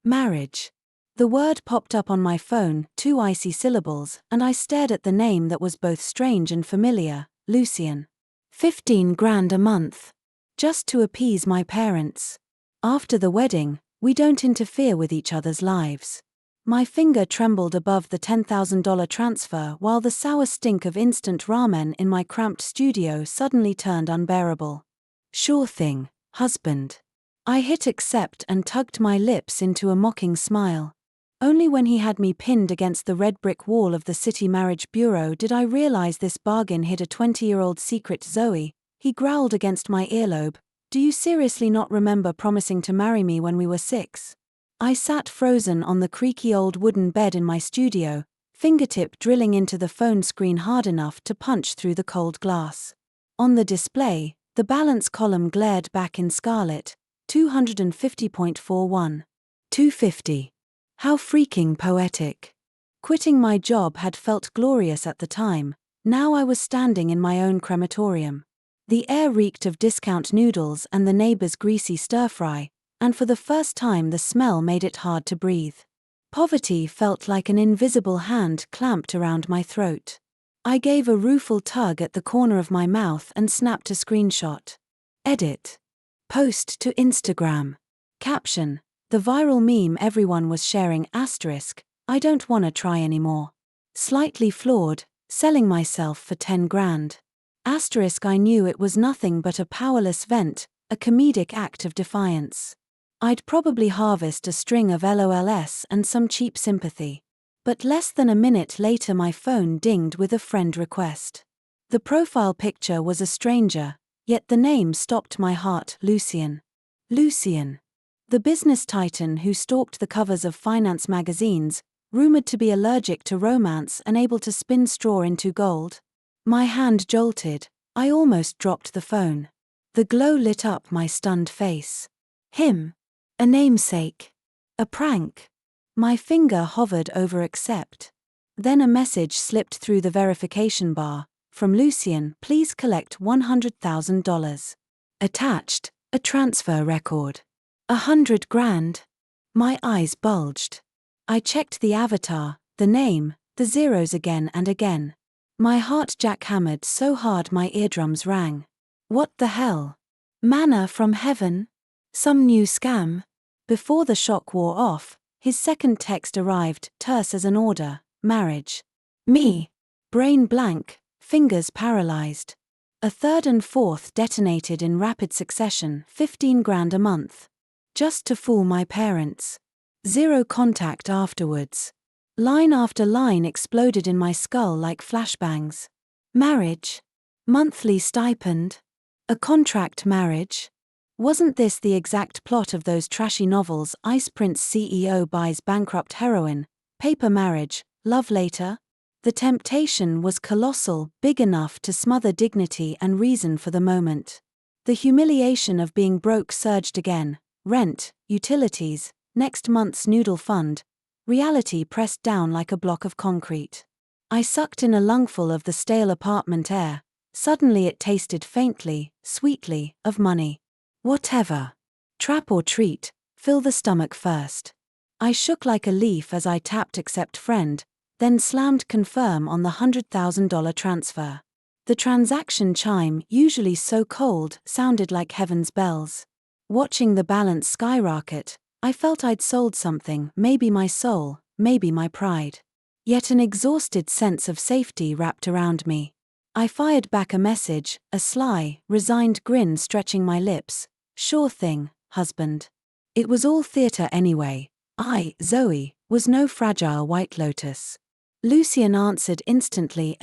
Marriage. The word popped up on my phone, 2 icy syllables, and I stared at the name that was both strange and familiar, Lucien. 15 grand a month. Just to appease my parents. After the wedding, we don't interfere with each other's lives. My finger trembled above the $10,000 transfer while the sour stink of instant ramen in my cramped studio suddenly turned unbearable. Sure thing, husband. I hit accept and tugged my lips into a mocking smile. Only when he had me pinned against the red brick wall of the city marriage bureau did I realize this bargain hid a 20-year-old secret. Zoe, he growled against my earlobe, do you seriously not remember promising to marry me when we were 6? I sat frozen on the creaky old wooden bed in my studio, fingertip drilling into the phone screen hard enough to punch through the cold glass. On the display, the balance column glared back in scarlet, 250.41. 250. How freaking poetic. Quitting my job had felt glorious at the time, now I was standing in my own crematorium. The air reeked of discount noodles and the neighbor's greasy stir-fry, and for the first time the smell made it hard to breathe. Poverty felt like an invisible hand clamped around my throat. I gave a rueful tug at the corner of my mouth and snapped a screenshot. Edit. Post to Instagram. Caption. The viral meme everyone was sharing *, I don't wanna try anymore. Slightly flawed, selling myself for 10 grand. I knew it was nothing but a powerless vent, a comedic act of defiance. I'd probably harvest a string of LOLs and some cheap sympathy. But less than a minute later my phone dinged with a friend request. The profile picture was a stranger, yet the name stopped my heart. Lucien. Lucien. The business titan who stalked the covers of finance magazines, rumored to be allergic to romance and able to spin straw into gold. My hand jolted, I almost dropped the phone. The glow lit up my stunned face. Him. A namesake. A prank. My finger hovered over accept. Then a message slipped through the verification bar. From Lucien, please collect $100,000. Attached, a transfer record. 100 grand. My eyes bulged. I checked the avatar, the name, the zeros again and again. My heart jackhammered so hard my eardrums rang. What the hell? Manna from heaven? Some new scam? Before the shock wore off, his second text arrived, terse as an order, marriage. Me. Brain blank, fingers paralyzed. A third and fourth detonated in rapid succession, 15 grand a month. Just to fool my parents. Zero contact afterwards. Line after line exploded in my skull like flashbangs. Marriage? Monthly stipend? A contract marriage? Wasn't this the exact plot of those trashy novels Ice Prince CEO buys bankrupt heroine, paper marriage, love later? The temptation was colossal, big enough to smother dignity and reason for the moment. The humiliation of being broke surged again. Rent, utilities, next month's noodle fund. Reality pressed down like a block of concrete. I sucked in a lungful of the stale apartment air. Suddenly it tasted faintly, sweetly, of money. Whatever. Trap or treat, fill the stomach first. I shook like a leaf as I tapped accept friend, then slammed confirm on the $100,000 transfer. The transaction chime, usually so cold, sounded like heaven's bells. Watching the balance skyrocket, I felt I'd sold something, maybe my soul, maybe my pride. Yet an exhausted sense of safety wrapped around me. I fired back a message, a sly, resigned grin stretching my lips. Sure thing, husband. It was all theater anyway. I, Zoe, was no fragile white lotus. Lucien answered instantly,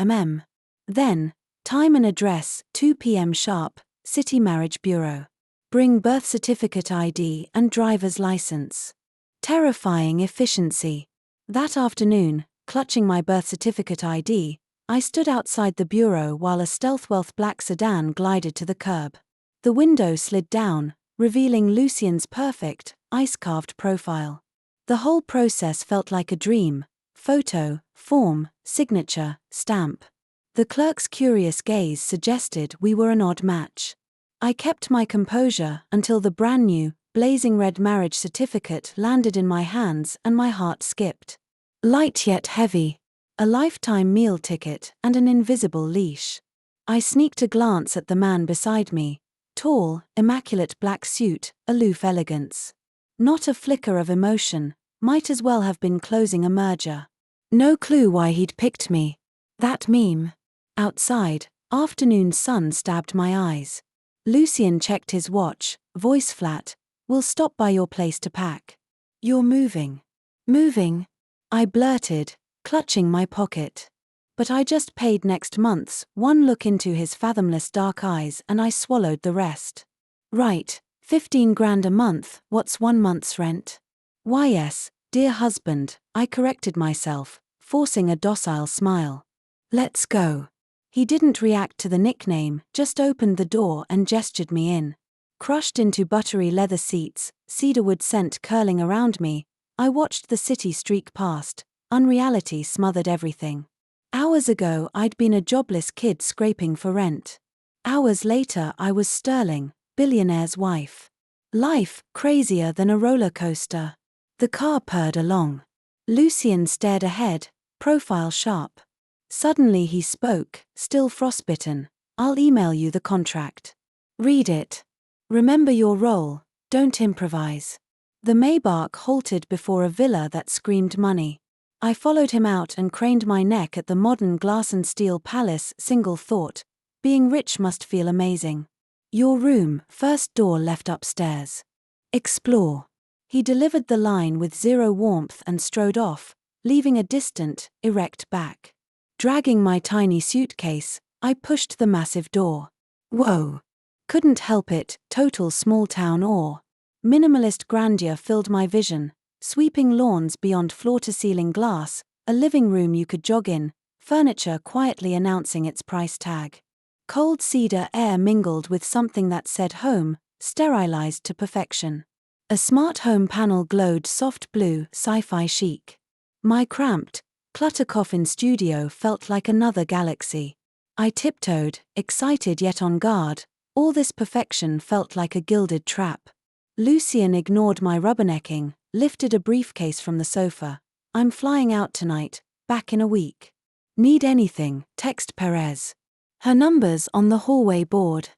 Then, time and address, 2 p.m. sharp, City Marriage Bureau. Bring birth certificate ID and driver's license. Terrifying efficiency. That afternoon, clutching my birth certificate ID, I stood outside the bureau while a stealth black sedan glided to the curb. The window slid down, revealing Lucien's perfect, ice-carved profile. The whole process felt like a dream. Photo, form, signature, stamp. The clerk's curious gaze suggested we were an odd match. I kept my composure until the brand-new, blazing red marriage certificate landed in my hands and my heart skipped. Light yet heavy. A lifetime meal ticket and an invisible leash. I sneaked a glance at the man beside me. Tall, immaculate black suit, aloof elegance. Not a flicker of emotion, might as well have been closing a merger. No clue why he'd picked me. That meme. Outside, afternoon sun stabbed my eyes. Lucien checked his watch, voice flat. "We'll stop by your place to pack." "You're moving." "Moving?" I blurted, clutching my pocket. But I just paid next month's. One look into his fathomless dark eyes and I swallowed the rest. "Right, 15 grand a month, what's 1 month's rent?" "Why yes, dear husband," I corrected myself, forcing a docile smile. "Let's go." He didn't react to the nickname, just opened the door and gestured me in. Crushed into buttery leather seats, cedarwood scent curling around me, I watched the city streak past. Unreality smothered everything. Hours ago I'd been a jobless kid scraping for rent. Hours later I was sterling, billionaire's wife. Life, crazier than a roller coaster. The car purred along. Lucien stared ahead, profile sharp. Suddenly he spoke, still frostbitten. "I'll email you the contract. Read it. Remember your role, don't improvise." The Maybach halted before a villa that screamed money. I followed him out and craned my neck at the modern glass and steel palace. Single thought, being rich must feel amazing. "Your room, first door left upstairs. Explore." He delivered the line with zero warmth and strode off, leaving a distant, erect back. Dragging my tiny suitcase, I pushed the massive door. Whoa! Couldn't help it, total small-town awe. Minimalist grandeur filled my vision. Sweeping lawns beyond floor-to-ceiling glass, a living room you could jog in, furniture quietly announcing its price tag. Cold cedar air mingled with something that said home, sterilized to perfection. A smart home panel glowed soft blue, sci-fi chic. My cramped, clutter-coffin studio felt like another galaxy. I tiptoed, excited yet on guard. All this perfection felt like a gilded trap. Lucien ignored my rubbernecking, lifted a briefcase from the sofa. "I'm flying out tonight, back in a week. Need anything, text Perez." Her number's on the hallway board.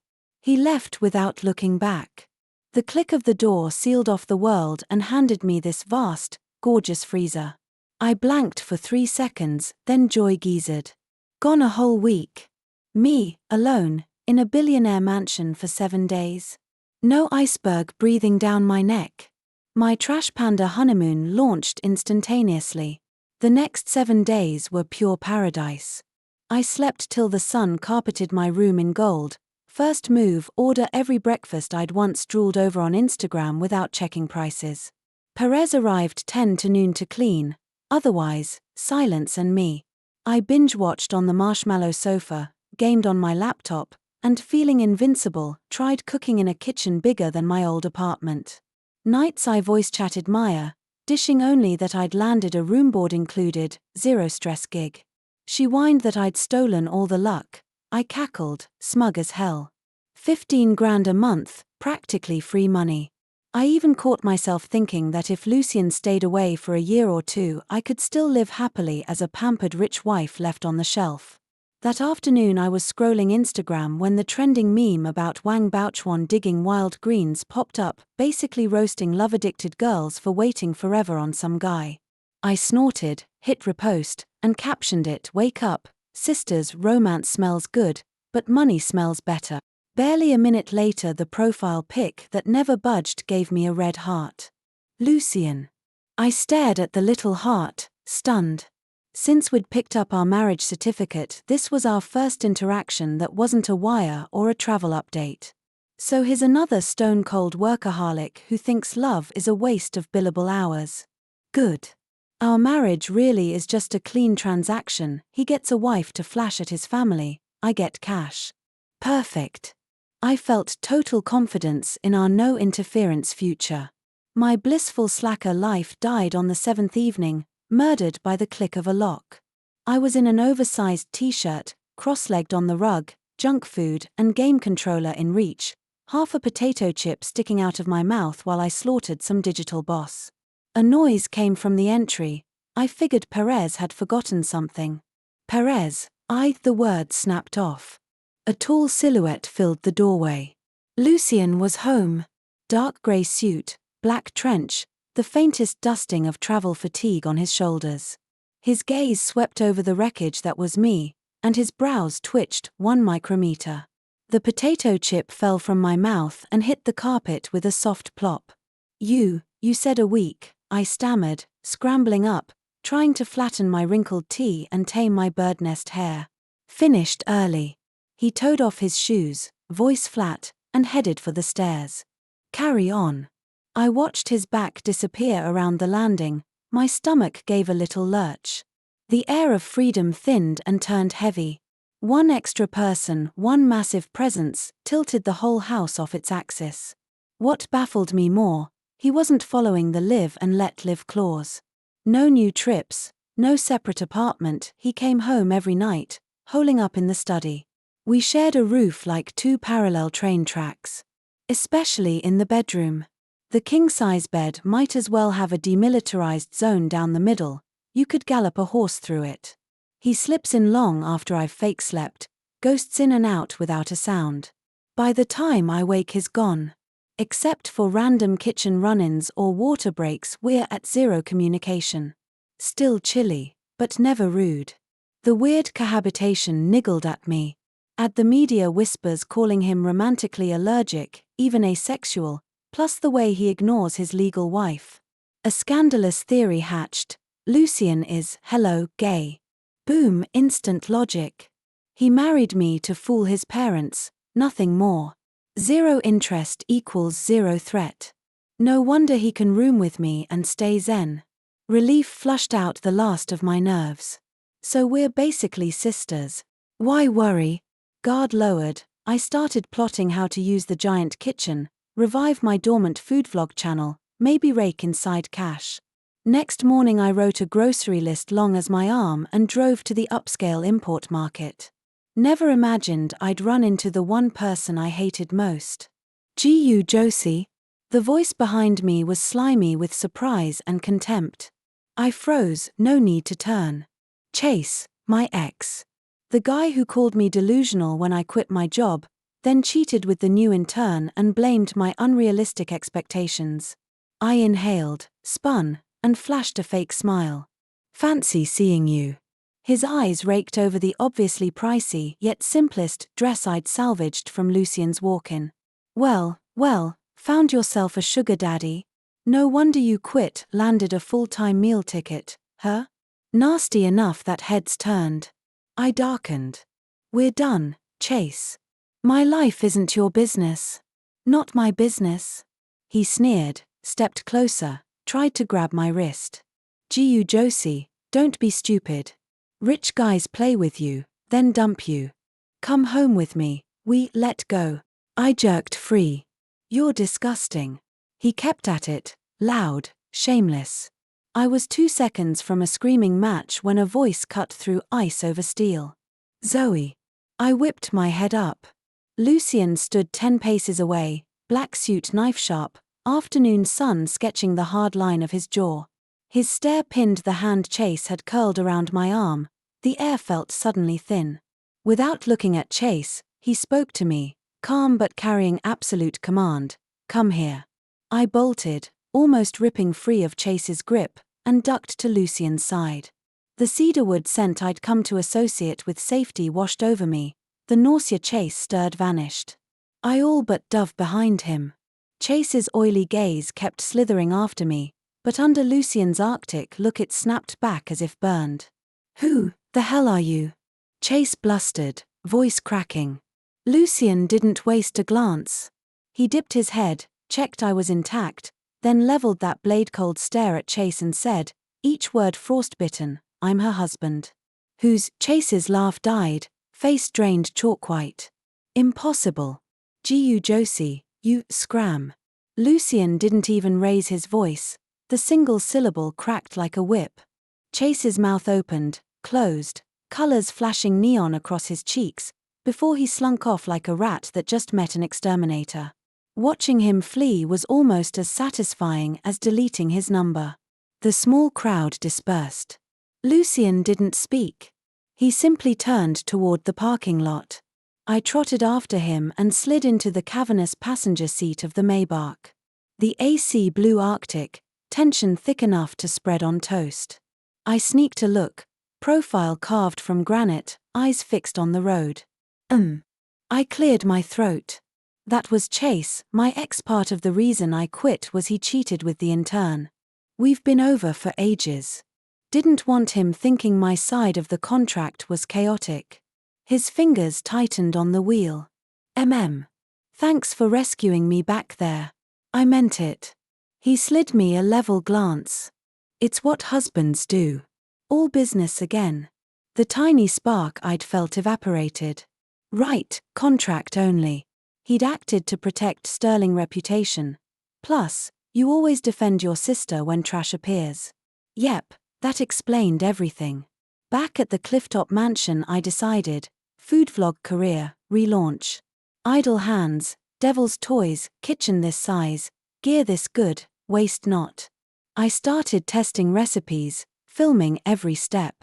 He left without looking back. The click of the door sealed off the world and handed me this vast, gorgeous freezer. I blanked for 3 seconds, then joy geezered. Gone a whole week. Me, alone, in a billionaire mansion for 7 days. No iceberg breathing down my neck. My Trash Panda honeymoon launched instantaneously. The next 7 days were pure paradise. I slept till the sun carpeted my room in gold. First move, order every breakfast I'd once drooled over on Instagram without checking prices. Perez arrived 10 to noon to clean. Otherwise, silence and me. I binge-watched on the marshmallow sofa, gamed on my laptop, and feeling invincible, tried cooking in a kitchen bigger than my old apartment. Nights I voice-chatted Maya, dishing only that I'd landed a room board included, zero-stress gig. She whined that I'd stolen all the luck. I cackled, smug as hell. 15 grand a month, practically free money. I even caught myself thinking that if Lucien stayed away for a year or two I could still live happily as a pampered rich wife left on the shelf. That afternoon I was scrolling Instagram when the trending meme about Wang Baochuan digging wild greens popped up, basically roasting love-addicted girls for waiting forever on some guy. I snorted, hit repost, and captioned it, "Wake up, sisters, romance smells good, but money smells better." Barely a minute later the profile pic that never budged gave me a red heart. Lucien. I stared at the little heart, stunned. Since we'd picked up our marriage certificate, this was our first interaction that wasn't a wire or a travel update. So he's another stone-cold workaholic who thinks love is a waste of billable hours. Good. Our marriage really is just a clean transaction. He gets a wife to flash at his family, I get cash. Perfect. I felt total confidence in our no-interference future. My blissful slacker life died on the 7th evening, murdered by the click of a lock. I was in an oversized t-shirt, cross-legged on the rug, junk food and game controller in reach, half a potato chip sticking out of my mouth while I slaughtered some digital boss. A noise came from the entry. I figured Perez had forgotten something. Perez, the word snapped off. A tall silhouette filled the doorway. Lucien was home. Dark grey suit, black trench, the faintest dusting of travel fatigue on his shoulders. His gaze swept over the wreckage that was me, and his brows twitched 1 micrometer. The potato chip fell from my mouth and hit the carpet with a soft plop. You said a week, I stammered, scrambling up, trying to flatten my wrinkled tee and tame my bird nest hair. Finished early. He toed off his shoes, voice flat, and headed for the stairs. Carry on. I watched his back disappear around the landing. My stomach gave a little lurch. The air of freedom thinned and turned heavy. One extra person, one massive presence, tilted the whole house off its axis. What baffled me more, he wasn't following the live and let live clause. No new trips, no separate apartment, he came home every night, holing up in the study. We shared a roof like 2 parallel train tracks. Especially in the bedroom. The king-size bed might as well have a demilitarized zone down the middle, you could gallop a horse through it. He slips in long after I've fake slept, ghosts in and out without a sound. By the time I wake he's gone. Except for random kitchen run-ins or water breaks, we're at zero communication. Still chilly, but never rude. The weird cohabitation niggled at me. Add the media whispers calling him romantically allergic, even asexual, plus the way he ignores his legal wife. A scandalous theory hatched. Lucien is, hello, gay. Boom, instant logic. He married me to fool his parents, nothing more. Zero interest equals zero threat. No wonder he can room with me and stay zen. Relief flushed out the last of my nerves. So we're basically sisters. Why worry? Guard lowered, I started plotting how to use the giant kitchen, revive my dormant food vlog channel, maybe rake inside cash. Next morning I wrote a grocery list long as my arm and drove to the upscale import market. Never imagined I'd run into the one person I hated most. Gu Josie? The voice behind me was slimy with surprise and contempt. I froze, no need to turn. Chase, my ex. The guy who called me delusional when I quit my job, then cheated with the new intern and blamed my unrealistic expectations. I inhaled, spun, and flashed a fake smile. Fancy seeing you. His eyes raked over the obviously pricey yet simplest dress I'd salvaged from Lucien's walk-in. Well, found yourself a sugar daddy? No wonder you quit, landed a full-time meal ticket, huh? Nasty enough that heads turned. I darkened. We're done, Chase. My life isn't your business. Not my business. He sneered, stepped closer, tried to grab my wrist. Gu Josie, don't be stupid. Rich guys play with you, then dump you. Come home with me, we let go. I jerked free. You're disgusting. He kept at it, loud, shameless. I was 2 seconds from a screaming match when a voice cut through ice over steel. Zoe. I whipped my head up. Lucien stood 10 paces away, black suit knife sharp, afternoon sun sketching the hard line of his jaw. His stare pinned the hand Chase had curled around my arm. The air felt suddenly thin. Without looking at Chase, he spoke to me, calm but carrying absolute command. Come here. I bolted, almost ripping free of Chase's grip, and ducked to Lucien's side. The cedarwood scent I'd come to associate with safety washed over me. The nausea Chase stirred vanished. I all but dove behind him. Chase's oily gaze kept slithering after me, but under Lucien's arctic look it snapped back as if burned. Who the hell are you? Chase blustered, voice cracking. Lucien didn't waste a glance. He dipped his head, checked I was intact, then leveled that blade-cold stare at Chase and said, each word frostbitten, I'm her husband. Whose? Chase's laugh died, face drained chalk-white. Impossible. Gu Josie, you scram. Lucien didn't even raise his voice. The single syllable cracked like a whip. Chase's mouth opened, closed, colors flashing neon across his cheeks, before he slunk off like a rat that just met an exterminator. Watching him flee was almost as satisfying as deleting his number. The small crowd dispersed. Lucien didn't speak. He simply turned toward the parking lot. I trotted after him and slid into the cavernous passenger seat of the Maybach. The AC blew Arctic, tension thick enough to spread on toast. I sneaked a look, profile carved from granite, eyes fixed on the road. I cleared my throat. That was Chase, my ex. Part of the reason I quit was he cheated with the intern. We've been over for ages. Didn't want him thinking my side of the contract was chaotic. His fingers tightened on the wheel. Thanks for rescuing me back there. I meant it. He slid me a level glance. It's what husbands do. All business again. The tiny spark I'd felt evaporated. Right, contract only. He'd acted to protect sterling reputation. Plus, you always defend your sister when trash appears. Yep, that explained everything. Back at the Clifftop mansion I decided, food vlog career, relaunch. Idle hands, devil's toys, kitchen this size, gear this good, waste not. I started testing recipes, filming every step.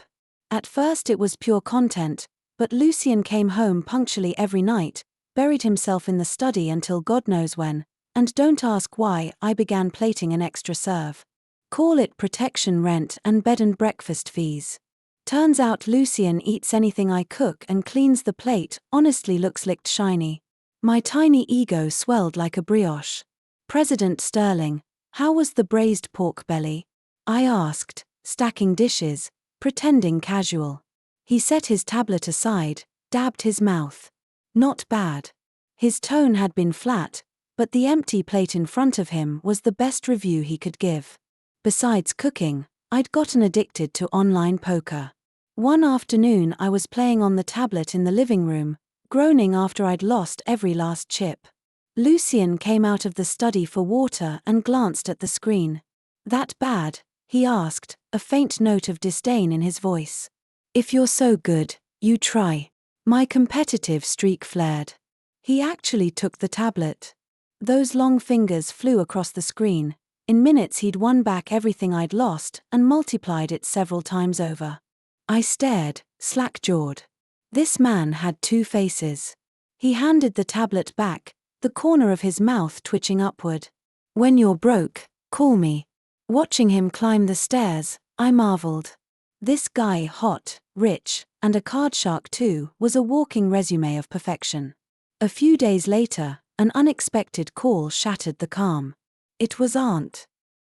At first it was pure content, but Lucien came home punctually every night, buried himself in the study until God knows when, and don't ask why I began plating an extra serve. Call it protection rent and bed and breakfast fees. Turns out Lucien eats anything I cook and cleans the plate, honestly looks licked shiny. My tiny ego swelled like a brioche. President Sterling, how was the braised pork belly? I asked, stacking dishes, pretending casual. He set his tablet aside, dabbed his mouth. Not bad. His tone had been flat, but the empty plate in front of him was the best review he could give. Besides cooking, I'd gotten addicted to online poker. One afternoon I was playing on the tablet in the living room, groaning after I'd lost every last chip. Lucien came out of the study for water and glanced at the screen. That bad? He asked, a faint note of disdain in his voice. If you're so good, you try. My competitive streak flared. He actually took the tablet. Those long fingers flew across the screen. In minutes he'd won back everything I'd lost and multiplied it several times over. I stared, slack-jawed. This man had two faces. He handed the tablet back, the corner of his mouth twitching upward. When you're broke, call me. Watching him climb the stairs, I marveled. This guy, hot, rich, and a card shark too, was a walking resume of perfection. A few days later, an unexpected call shattered the calm. It was Aunt.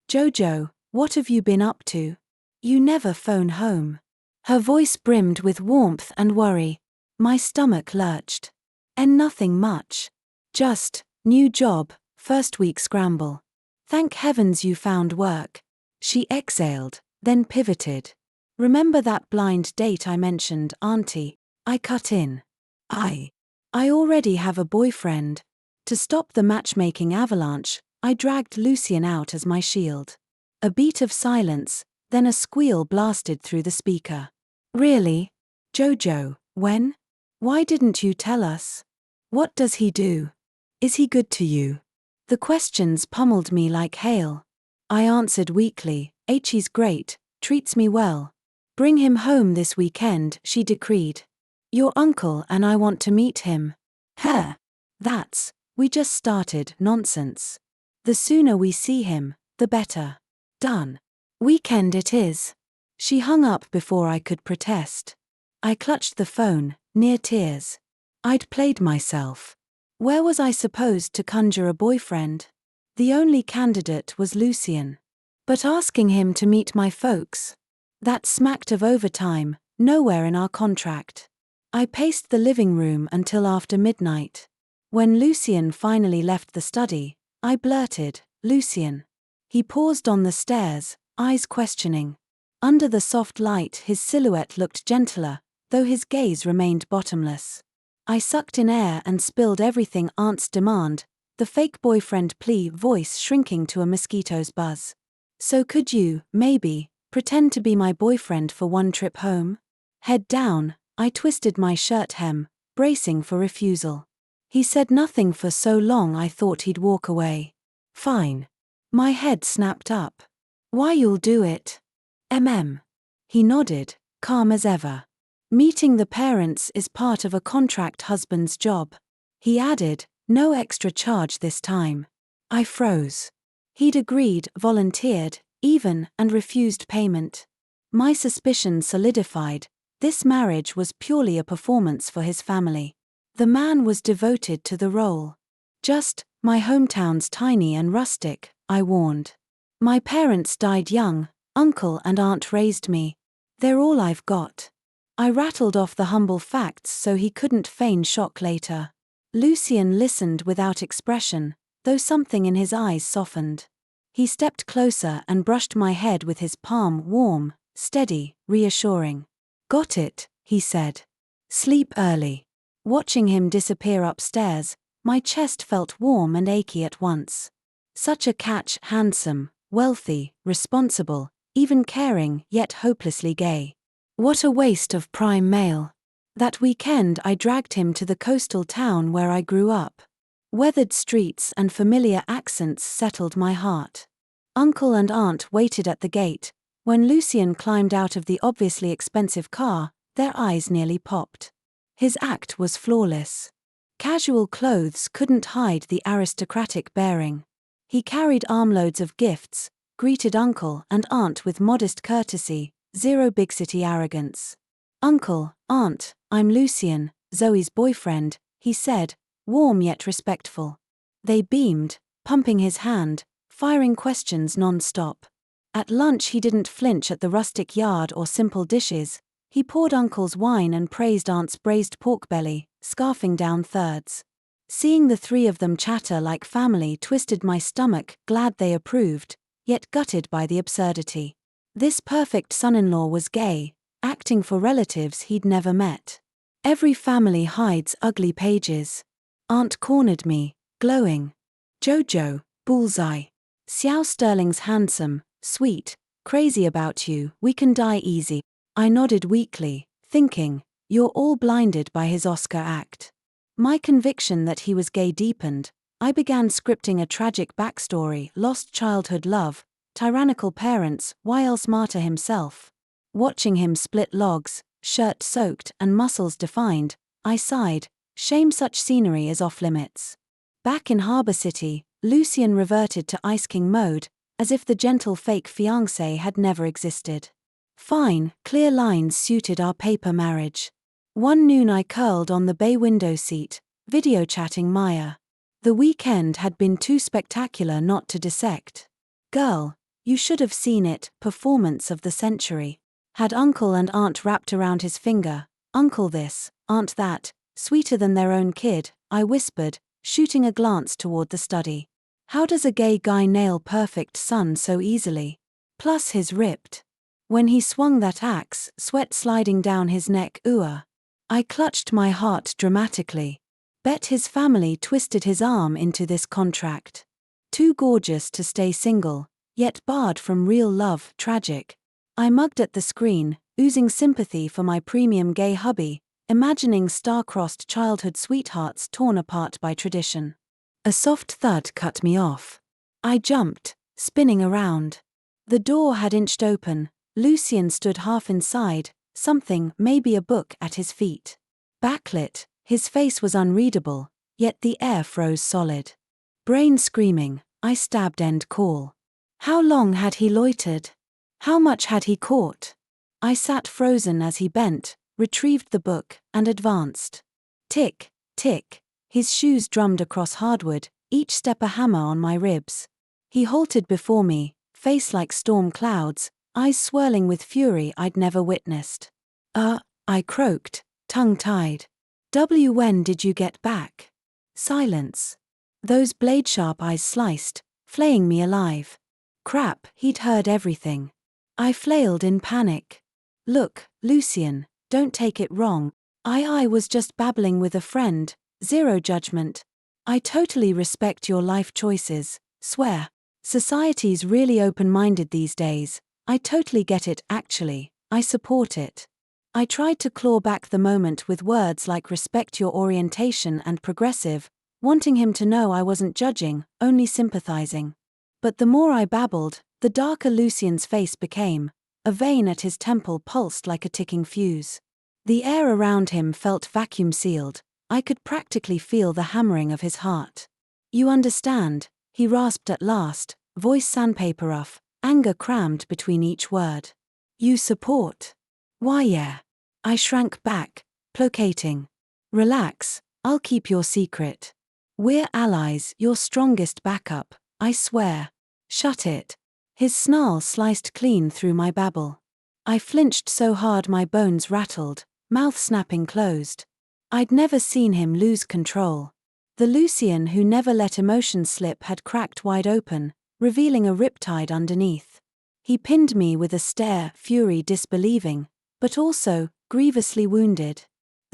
Jojo, what have you been up to? You never phone home. Her voice brimmed with warmth and worry. My stomach lurched. And nothing much. Just, new job, first week scramble. Thank heavens you found work. She exhaled, then pivoted. Remember that blind date I mentioned, Auntie? I cut in. I already have a boyfriend. To stop the matchmaking avalanche, I dragged Lucien out as my shield. A beat of silence, then a squeal blasted through the speaker. Really? Jojo, when? Why didn't you tell us? What does he do? Is he good to you? The questions pummeled me like hail. I answered weakly, He's great, treats me well. Bring him home this weekend, she decreed. Your uncle and I want to meet him. That's, we just started, nonsense. The sooner we see him, the better. Done. Weekend it is. She hung up before I could protest. I clutched the phone, near tears. I'd played myself. Where was I supposed to conjure a boyfriend? The only candidate was Lucien. But asking him to meet my folks? That smacked of overtime, nowhere in our contract. I paced the living room until after midnight. When Lucien finally left the study, I blurted, Lucien. He paused on the stairs, eyes questioning. Under the soft light his silhouette looked gentler, though his gaze remained bottomless. I sucked in air and spilled everything Aunt's demand, the fake boyfriend plea voice shrinking to a mosquito's buzz. So could you, maybe, pretend to be my boyfriend for one trip home? Head down, I twisted my shirt hem, bracing for refusal. He said nothing for so long I thought he'd walk away. Fine. My head snapped up. Why, you'll do it? He nodded, calm as ever. Meeting the parents is part of a contract husband's job. He added, no extra charge this time. I froze. He'd agreed, volunteered, even, and refused payment. My suspicion solidified. This marriage was purely a performance for his family. The man was devoted to the role. Just, my hometown's tiny and rustic, I warned. My parents died young, uncle and aunt raised me. They're all I've got. I rattled off the humble facts so he couldn't feign shock later. Lucien listened without expression, though something in his eyes softened. He stepped closer and brushed my head with his palm, warm, steady, reassuring. Got it, he said. Sleep early. Watching him disappear upstairs, my chest felt warm and achy at once. Such a catch, handsome, wealthy, responsible, even caring, yet hopelessly gay. What a waste of prime male. That weekend I dragged him to the coastal town where I grew up. Weathered streets and familiar accents settled my heart. Uncle and aunt waited at the gate. When Lucien climbed out of the obviously expensive car, their eyes nearly popped. His act was flawless. Casual clothes couldn't hide the aristocratic bearing. He carried armloads of gifts, greeted uncle and aunt with modest courtesy, zero big city arrogance. Uncle, aunt, I'm Lucien, Zoe's boyfriend, he said, warm yet respectful. They beamed, pumping his hand, firing questions non-stop. At lunch he didn't flinch at the rustic yard or simple dishes. He poured uncle's wine and praised aunt's braised pork belly, scarfing down thirds. Seeing the three of them chatter like family twisted my stomach, glad they approved, yet gutted by the absurdity. This perfect son-in-law was gay, acting for relatives he'd never met. Every family hides ugly pages. Aunt cornered me, glowing. Jojo, bullseye. Xiao Sterling's handsome, sweet, crazy about you, we can die easy. I nodded weakly, thinking, you're all blinded by his Oscar act. My conviction that he was gay deepened. I began scripting a tragic backstory, lost childhood love, tyrannical parents, why else martyr himself? Watching him split logs, shirt soaked and muscles defined, I sighed, shame such scenery is off limits. Back in Harbor City, Lucien reverted to Ice King mode, as if the gentle fake fiancé had never existed. Fine, clear lines suited our paper marriage. One noon I curled on the bay window seat, video-chatting Maya. The weekend had been too spectacular not to dissect. Girl, you should have seen it, performance of the century. Had uncle and aunt wrapped around his finger, uncle this, aunt that, sweeter than their own kid, I whispered, shooting a glance toward the study. How does a gay guy nail perfect son so easily? Plus his ripped. When he swung that axe, sweat sliding down his neck, I clutched my heart dramatically. Bet his family twisted his arm into this contract. Too gorgeous to stay single, yet barred from real love, tragic. I mugged at the screen, oozing sympathy for my premium gay hubby, imagining star-crossed childhood sweethearts torn apart by tradition. A soft thud cut me off. I jumped, spinning around. The door had inched open. Lucien stood half inside, something, maybe a book, at his feet. Backlit, his face was unreadable, yet the air froze solid. Brain screaming, I stabbed end call. How long had he loitered? How much had he caught? I sat frozen as he bent, retrieved the book, and advanced. Tick, tick. His shoes drummed across hardwood, each step a hammer on my ribs. He halted before me, face like storm clouds, eyes swirling with fury I'd never witnessed. I croaked, tongue-tied. When did you get back? Silence. Those blade-sharp eyes sliced, flaying me alive. Crap, he'd heard everything. I flailed in panic. Look, Lucien, don't take it wrong. I was just babbling with a friend. Zero judgment. I totally respect your life choices, swear. Society's really open-minded these days. I totally get it, actually. I support it. I tried to claw back the moment with words like respect your orientation and progressive, wanting him to know I wasn't judging, only sympathizing. But the more I babbled, the darker Lucian's face became. A vein at his temple pulsed like a ticking fuse. The air around him felt vacuum-sealed. I could practically feel the hammering of his heart. You understand, he rasped at last, voice sandpaper rough, anger crammed between each word. You support. Why yeah. I shrank back, placating. Relax, I'll keep your secret. We're allies, your strongest backup, I swear. Shut it. His snarl sliced clean through my babble. I flinched so hard my bones rattled, mouth snapping closed. I'd never seen him lose control. The Lucian who never let emotions slip had cracked wide open, revealing a riptide underneath. He pinned me with a stare, fury disbelieving, but also, grievously wounded.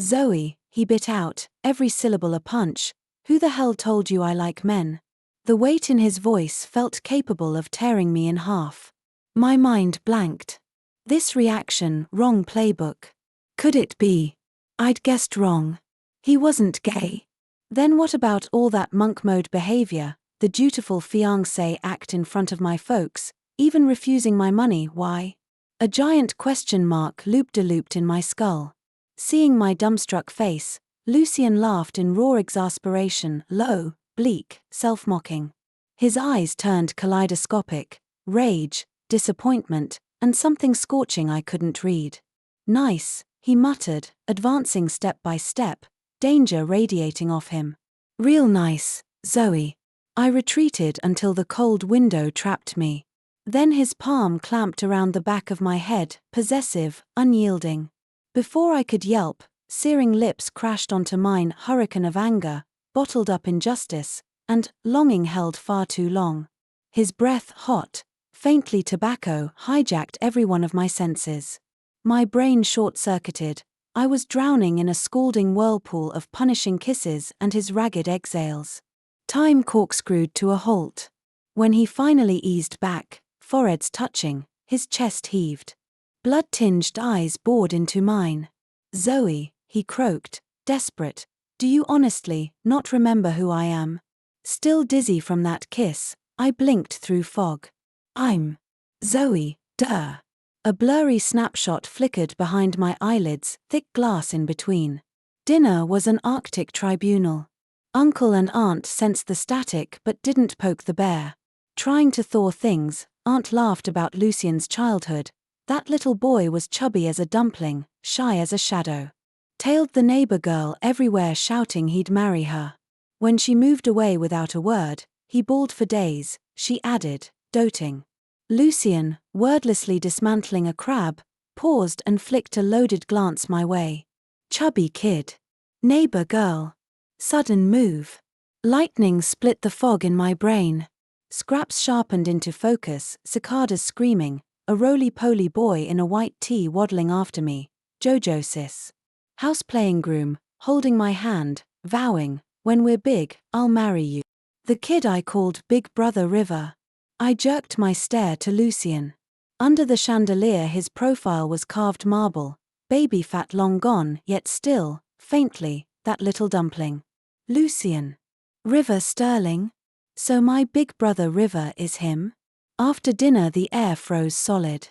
Zoe, he bit out, every syllable a punch. Who the hell told you I like men? The weight in his voice felt capable of tearing me in half. My mind blanked. This reaction, wrong playbook. Could it be? I'd guessed wrong. He wasn't gay. Then what about all that monk mode behavior, the dutiful fiancé act in front of my folks, even refusing my money, why? A giant question mark looped in my skull. Seeing my dumbstruck face, Lucian laughed in raw exasperation, low, bleak, self-mocking. His eyes turned kaleidoscopic, rage, disappointment, and something scorching I couldn't read. Nice, he muttered, advancing step by step, danger radiating off him. Real nice, Zoe. I retreated until the cold window trapped me. Then his palm clamped around the back of my head, possessive, unyielding. Before I could yelp, searing lips crashed onto mine, hurricane of anger, bottled up injustice, and longing held far too long. His breath, hot, faintly tobacco, hijacked every one of my senses. My brain short-circuited. I was drowning in a scalding whirlpool of punishing kisses and his ragged exhales. Time corkscrewed to a halt. When he finally eased back, foreheads touching, his chest heaved. Blood-tinged eyes bored into mine. Zoe, he croaked, desperate, do you honestly not remember who I am? Still dizzy from that kiss, I blinked through fog. I'm Zoe, duh. A blurry snapshot flickered behind my eyelids, thick glass in between. Dinner was an Arctic tribunal. Uncle and Aunt sensed the static but didn't poke the bear. Trying to thaw things, Aunt laughed about Lucian's childhood. That little boy was chubby as a dumpling, shy as a shadow. Tailed the neighbor girl everywhere shouting he'd marry her. When she moved away without a word, he bawled for days, she added, doting. Lucian, wordlessly dismantling a crab, paused and flicked a loaded glance my way. Chubby kid. Neighbor girl. Sudden move. Lightning split the fog in my brain. Scraps sharpened into focus, cicadas screaming, a roly-poly boy in a white tee waddling after me, Jojo sis. House playing groom, holding my hand, vowing, when we're big, I'll marry you. The kid I called Big Brother River. I jerked my stare to Lucian. Under the chandelier his profile was carved marble, baby fat long gone, yet still, faintly, that little dumpling. Lucian. River Sterling? So my big brother River is him? After dinner the air froze solid.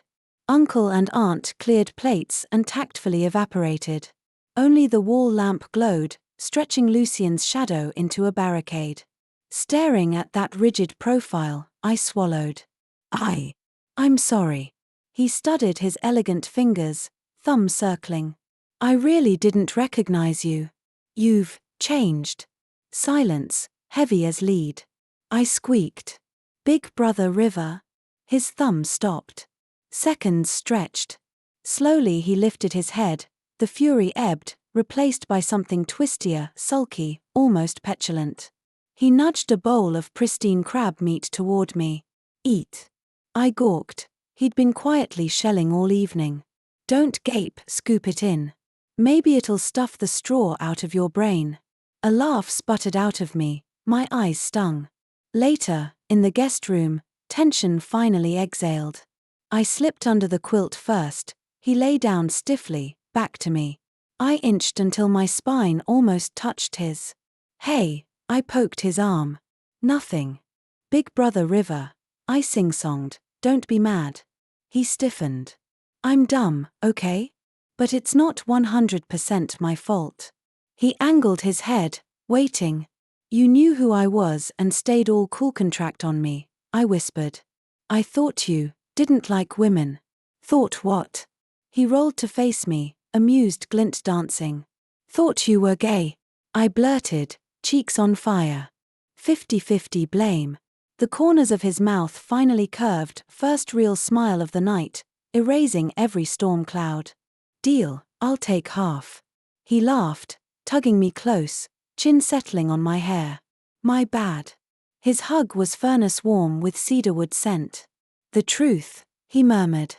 Uncle and Aunt cleared plates and tactfully evaporated. Only the wall lamp glowed, stretching Lucian's shadow into a barricade. Staring at that rigid profile, I swallowed. I'm sorry. He studied his elegant fingers, thumb circling. I really didn't recognize you. You've changed. Silence, heavy as lead. I squeaked. Big Brother River. His thumb stopped. Seconds stretched. Slowly he lifted his head, the fury ebbed, replaced by something twistier, sulky, almost petulant. He nudged a bowl of pristine crab meat toward me. Eat. I gawked. He'd been quietly shelling all evening. Don't gape, scoop it in. Maybe it'll stuff the straw out of your brain. A laugh sputtered out of me, my eyes stung. Later, in the guest room, tension finally exhaled. I slipped under the quilt first. He lay down stiffly, back to me. I inched until my spine almost touched his. Hey, I poked his arm. Nothing. Big Brother River. I sing-songed, don't be mad. He stiffened. I'm dumb, okay? But it's not 100% my fault. He angled his head, waiting. You knew who I was and stayed all cool. Contract on me, I whispered. I thought you didn't like women. Thought what? He rolled to face me, amused glint dancing. Thought you were gay, I blurted, cheeks on fire. 50-50 blame. The corners of his mouth finally curved, first real smile of the night, erasing every storm cloud. Deal, I'll take half. He laughed, tugging me close, chin settling on my hair. My bad. His hug was furnace warm with cedarwood scent. The truth, he murmured.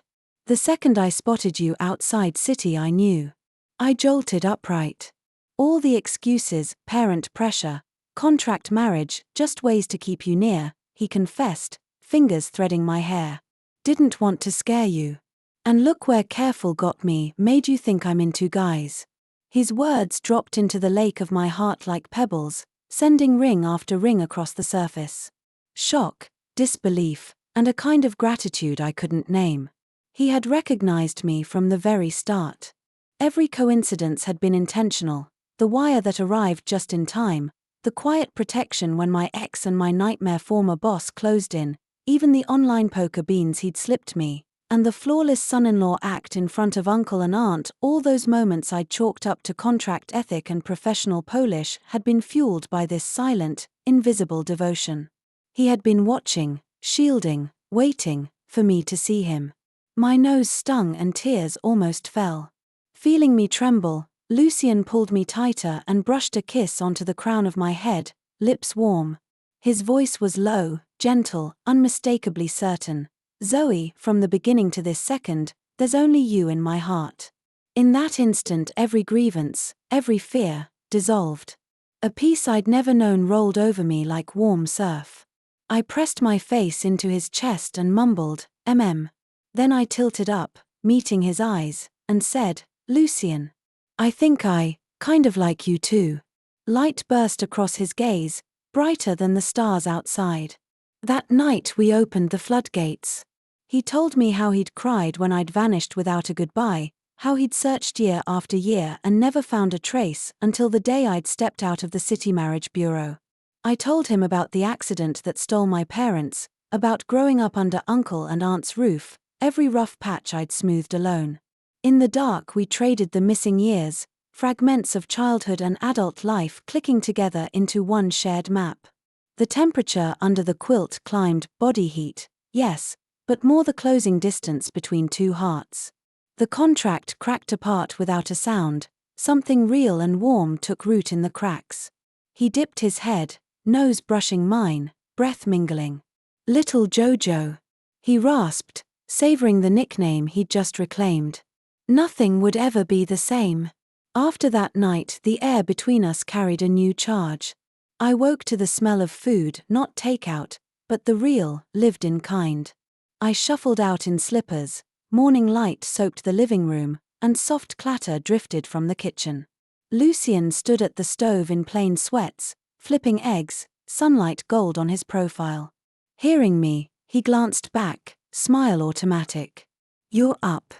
The second I spotted you outside city I knew. I jolted upright. All the excuses, parent pressure, contract marriage, just ways to keep you near, he confessed, fingers threading my hair. Didn't want to scare you. And look where careful got me, made you think I'm into guys. His words dropped into the lake of my heart like pebbles, sending ring after ring across the surface. Shock, disbelief, and a kind of gratitude I couldn't name. He had recognized me from the very start. Every coincidence had been intentional, the wire that arrived just in time, the quiet protection when my ex and my nightmare former boss closed in, even the online poker beans he'd slipped me, and the flawless son-in-law act in front of uncle and aunt. All those moments I'd chalked up to contract ethic and professional polish had been fueled by this silent, invisible devotion. He had been watching, shielding, waiting, for me to see him. My nose stung and tears almost fell. Feeling me tremble, Lucien pulled me tighter and brushed a kiss onto the crown of my head, lips warm. His voice was low, gentle, unmistakably certain. Zoe, from the beginning to this second, there's only you in my heart. In that instant every grievance, every fear, dissolved. A peace I'd never known rolled over me like warm surf. I pressed my face into his chest and mumbled, Then I tilted up, meeting his eyes, and said, Lucien. I think I, kind of like you too. Light burst across his gaze, brighter than the stars outside. That night we opened the floodgates. He told me how he'd cried when I'd vanished without a goodbye, how he'd searched year after year and never found a trace until the day I'd stepped out of the city marriage bureau. I told him about the accident that stole my parents, about growing up under uncle and aunt's roof, every rough patch I'd smoothed alone. In the dark we traded the missing years, fragments of childhood and adult life clicking together into one shared map. The temperature under the quilt climbed, body heat, yes, but more the closing distance between two hearts. The contract cracked apart without a sound, something real and warm took root in the cracks. He dipped his head, nose brushing mine, breath mingling. Little Jojo, he rasped, savoring the nickname he'd just reclaimed. Nothing would ever be the same. After that night the air between us carried a new charge. I woke to the smell of food, not takeout, but the real, lived-in kind. I shuffled out in slippers, morning light soaked the living room, and soft clatter drifted from the kitchen. Lucien stood at the stove in plain sweats, flipping eggs, sunlight gold on his profile. Hearing me, he glanced back, smile automatic. You're up.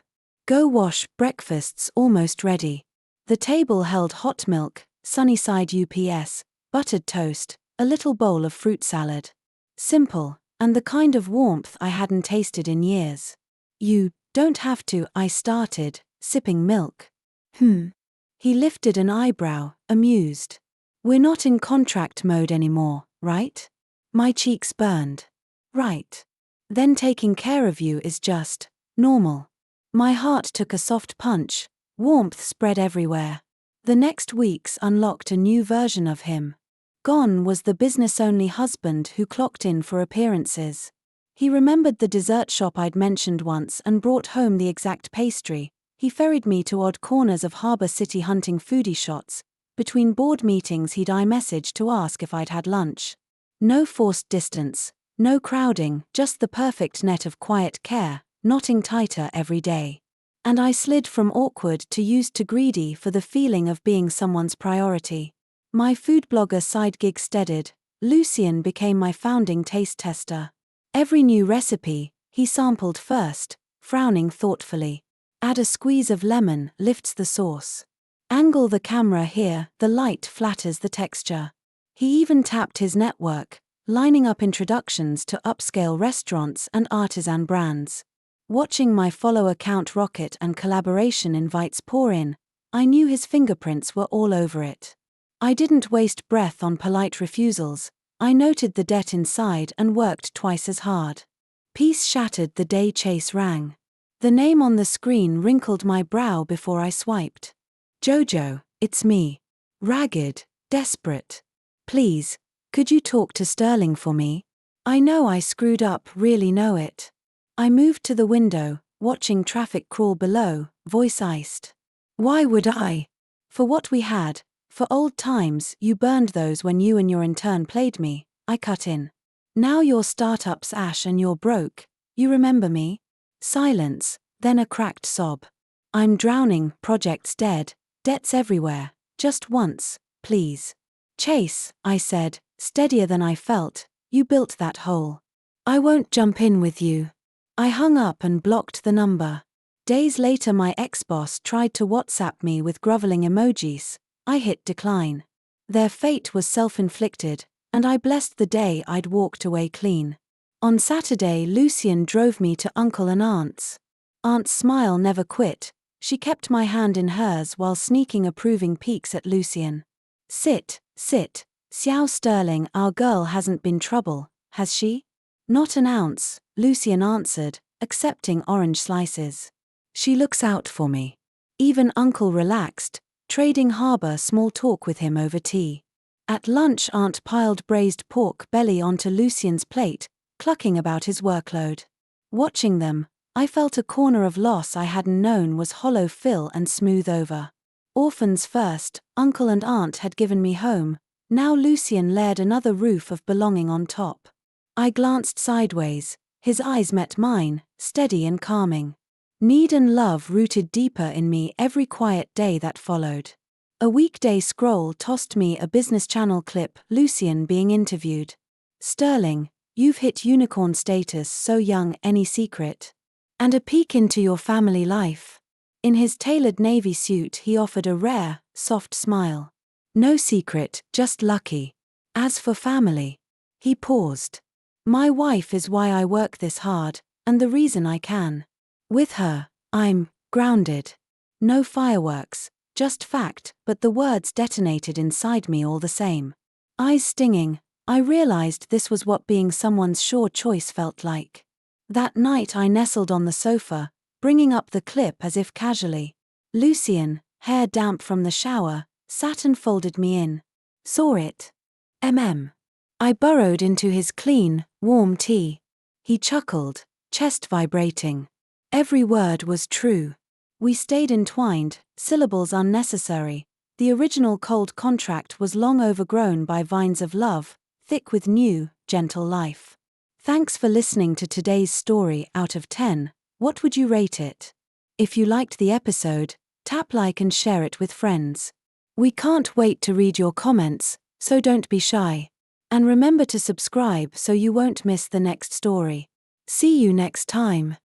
Go wash, breakfast's almost ready. The table held hot milk, Sunnyside UPS, buttered toast, a little bowl of fruit salad. Simple, and the kind of warmth I hadn't tasted in years. You don't have to, I started, sipping milk. He lifted an eyebrow, amused. We're not in contract mode anymore, right? My cheeks burned. Right. Then taking care of you is just normal. My heart took a soft punch, warmth spread everywhere. The next weeks unlocked a new version of him. Gone was the business-only husband who clocked in for appearances. He remembered the dessert shop I'd mentioned once and brought home the exact pastry. He ferried me to odd corners of Harbour City hunting foodie shots. Between board meetings he'd iMessage to ask if I'd had lunch. No forced distance, no crowding, just the perfect net of quiet care, knotting tighter every day. And I slid from awkward to used to greedy for the feeling of being someone's priority. My food blogger side gig steadied. Lucien became my founding taste tester. Every new recipe, he sampled first, frowning thoughtfully. Add a squeeze of lemon, lifts the sauce. Angle the camera here, the light flatters the texture. He even tapped his network, lining up introductions to upscale restaurants and artisan brands. Watching my follower count rocket and collaboration invites pour in, I knew his fingerprints were all over it. I didn't waste breath on polite refusals, I noted the debt inside and worked twice as hard. Peace shattered the day Chase rang. The name on the screen wrinkled my brow before I swiped. Jojo, it's me. Ragged, desperate. Please, could you talk to Sterling for me? I know I screwed up, really know it. I moved to the window, watching traffic crawl below, voice iced. Why would I? For what we had, for old times, you burned those when you and your intern played me, I cut in. Now your startup's ash and you're broke, you remember me? Silence, then a cracked sob. I'm drowning, project's dead, debts everywhere, just once, please. Chase, I said, steadier than I felt, you built that hole. I won't jump in with you. I hung up and blocked the number. Days later my ex-boss tried to WhatsApp me with groveling emojis. I hit decline. Their fate was self-inflicted, and I blessed the day I'd walked away clean. On Saturday Lucien drove me to uncle and aunt's. Aunt's smile never quit, she kept my hand in hers while sneaking approving peeks at Lucien. Sit, Xiao Sterling, our girl hasn't been trouble, has she? Not an ounce, Lucien answered, accepting orange slices. She looks out for me. Even uncle relaxed, trading harbor small talk with him over tea. At lunch aunt piled braised pork belly onto Lucien's plate, clucking about his workload. Watching them, I felt a corner of loss I hadn't known was hollow fill and smooth over. Orphans first, uncle and aunt had given me home, now Lucien layered another roof of belonging on top. I glanced sideways, his eyes met mine, steady and calming. Need and love rooted deeper in me every quiet day that followed. A weekday scroll tossed me a Business Channel clip, Lucien being interviewed. Sterling, you've hit unicorn status so young, any secret? And a peek into your family life. In his tailored navy suit he offered a rare, soft smile. No secret, just lucky. As for family. He paused. My wife is why I work this hard, and the reason I can. With her, I'm grounded. No fireworks, just fact, but the words detonated inside me all the same. Eyes stinging, I realized this was what being someone's sure choice felt like. That night I nestled on the sofa, bringing up the clip as if casually. Lucien, hair damp from the shower, sat and folded me in. Saw it. I burrowed into his clean, warm tea. He chuckled, chest vibrating. Every word was true. We stayed entwined, syllables unnecessary. The original cold contract was long overgrown by vines of love, thick with new, gentle life. Thanks for listening to today's story. Out of 10, what would you rate it? If you liked the episode, tap like and share it with friends. We can't wait to read your comments, so don't be shy. And remember to subscribe so you won't miss the next story. See you next time.